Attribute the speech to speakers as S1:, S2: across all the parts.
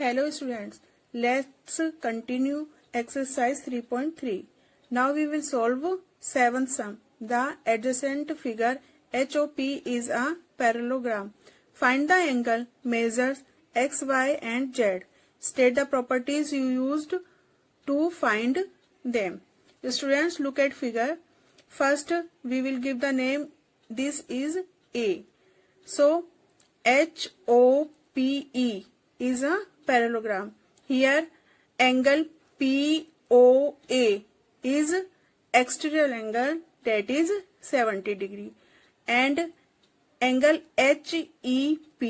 S1: Hello students, let's continue exercise 3.3. Now we will solve 7th sum. The adjacent figure HOP is a parallelogram. Find the angle, measures X, Y and Z. State the properties you used to find them. The students, look at figure. First we will give the name. This is A. So HOPE is a parallelogram. Here angle POA is exterior angle, that is 70 degree, and angle HEP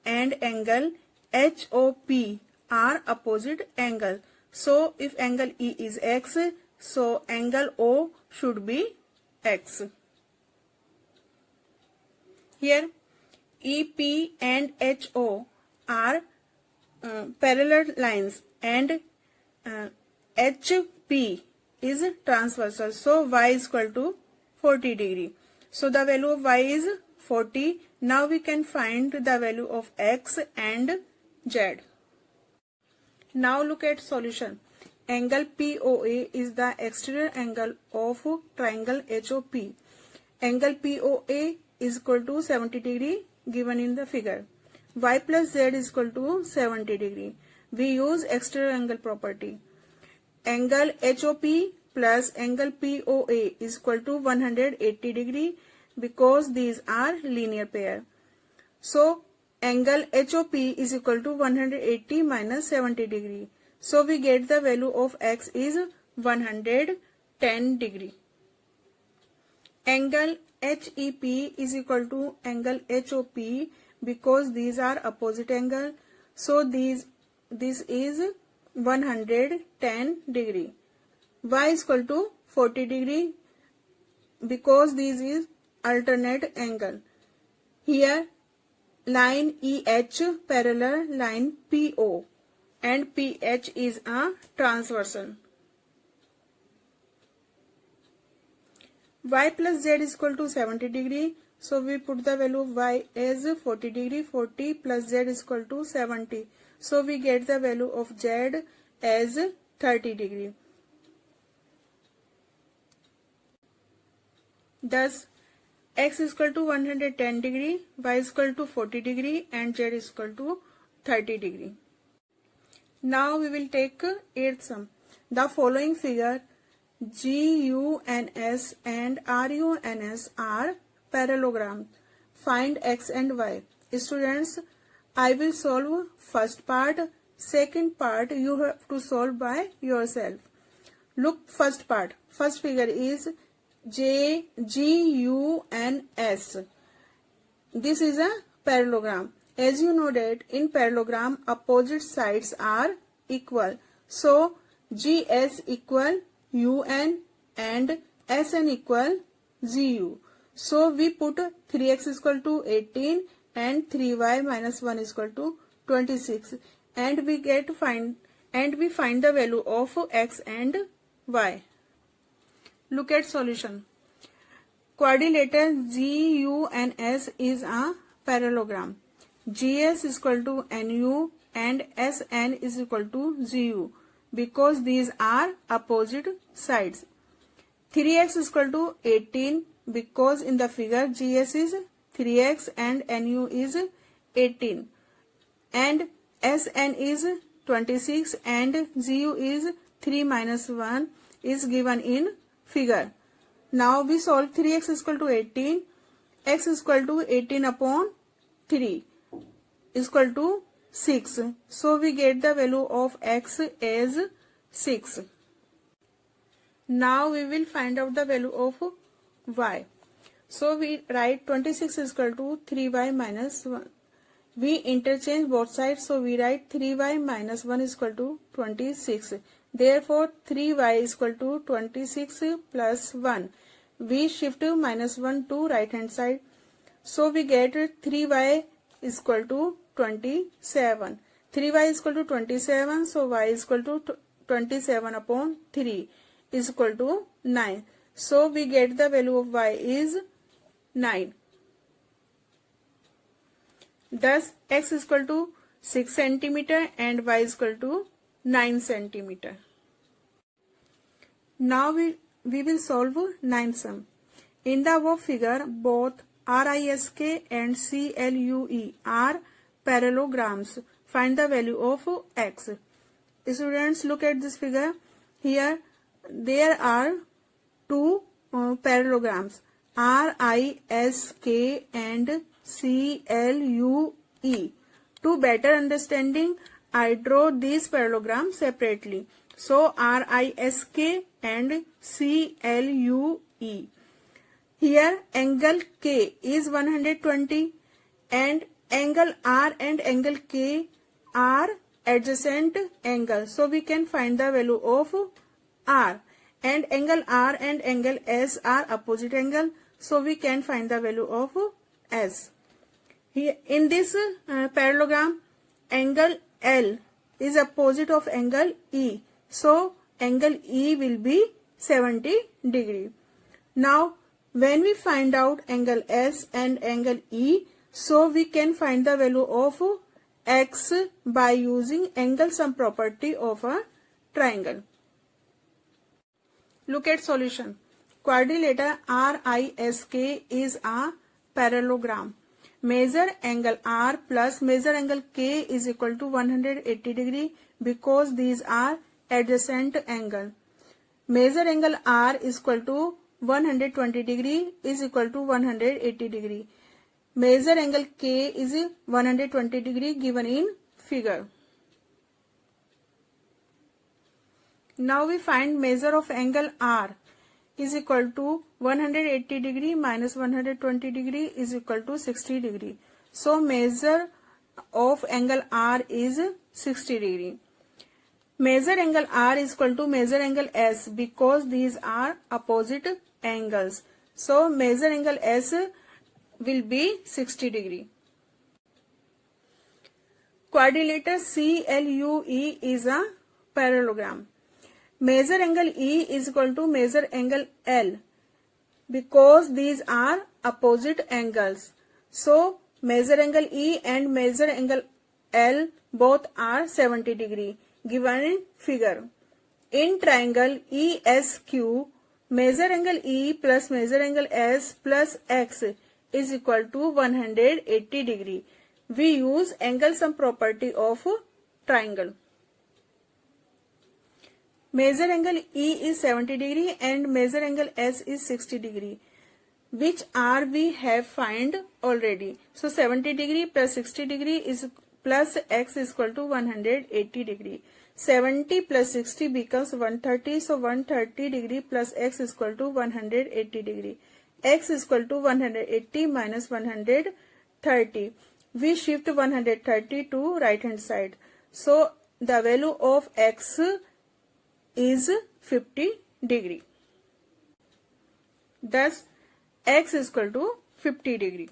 S1: and angle HOP are opposite angle. So if angle E is X, so angle O should be X. Here EP and HO are parallel lines, and HP is transversal. So Y is equal to 40 degree. So the value of Y is 40. Now we can find the value of X and Z. Now look at solution. Angle POA is the exterior angle of triangle HOP. Angle POA is equal to 70 degree given in the figure. Y plus Z is equal to 70 degree. We use exterior angle property. Angle HOP plus angle POA is equal to 180 degree because these are linear pair. So angle HOP is equal to 180 minus 70 degree. So we get the value of X is 110 degree. Angle HEP is equal to angle HOP because these are opposite angle. So this is 110 degree. Y is equal to 40 degree because this is alternate angle. Here line EH parallel line PO and PH is a transversal. Y plus Z is equal to 70 degree. So we put the value of Y as 40 degree. 40 plus Z is equal to 70. So we get the value of Z as 30 degree. Thus X is equal to 110 degree, Y is equal to 40 degree and Z is equal to 30 degree. Now we will take 8th sum. The following figure GUNS and RUNS are parallelograms. Find X and Y. Students, I will solve first part. Second part you have to solve by yourself. Look, first part. First figure is GUNS. This is a parallelogram. As you know that in parallelogram opposite sides are equal. So GS equal UN and SN equal GU. So we put 3x is equal to 18 and 3y minus 1 is equal to 26, and we find the value of X and Y. Look at solution. Quadrilateral GUNS is a parallelogram. GS is equal to NU and SN is equal to GU because these are opposite sides. 3x is equal to 18 because in the figure GS is 3x and NU is 18 and SN is 26 and GU is 3 minus 1 is given in figure. Now we solve 3x is equal to 18, x is equal to 18 upon 3 is equal to 6. So we get the value of X as 6. Now we will find out the value of Y. So we write 26 is equal to 3y minus 1. We interchange both sides, so we write 3y minus 1 is equal to 26. Therefore 3y is equal to 26 plus 1. We shift minus 1 to right hand side. So we get 3y is equal to 27. 3y is equal to 27. So y is equal to 27 upon 3 is equal to 9. So we get the value of y is 9. Thus x is equal to 6 centimeter and y is equal to 9 centimeter. Now we will solve 9th sum. In the above figure, both RISK and CLUE are parallelograms. Find the value of x. Students, look at this figure. Here there are two parallelograms, RISK and CLUE. To better understanding, I draw these parallelograms separately. So RISK and CLUE. Here angle K is 120 and angle R and angle K are adjacent angles. So we can find the value of R. And angle R and angle S are opposite angle. So we can find the value of S. Here in this parallelogram, angle L is opposite of angle E. So angle E will be 70 degree. Now when we find out angle S and angle E, so we can find the value of x by using angle sum property of a triangle. Look at solution. Quadrilateral RISK is a parallelogram. Measure angle R plus measure angle K is equal to 180 degree because these are adjacent angle. Measure angle R is equal to 120 degree is equal to 180 degree. Measure angle K is 120 degree given in figure. Now we find measure of angle R is equal to 180 degree minus 120 degree is equal to 60 degree. So measure of angle R is 60 degree. Measure angle R is equal to measure angle S because these are opposite angles. So measure angle S will be 60 degree. Quadrilateral CLUE is a parallelogram. Measure angle E is equal to measure angle L because these are opposite angles. So measure angle E and measure angle L both are 70 degree given in figure. In triangle ESQ, measure angle E plus measure angle S plus X is equal to 180 degree. We use angle sum property of triangle. Measure angle E is 70 degree and measure angle S is 60 degree. Which R we have find already. So 70 degree plus 60 degree is plus X is equal to 180 degree. 70 plus 60 becomes 130. So 130 degree plus X is equal to 180 degree. X is equal to 180 minus 130. We shift 130 to right hand side. So the value of X is 50 degree. Thus X is equal to 50 degree.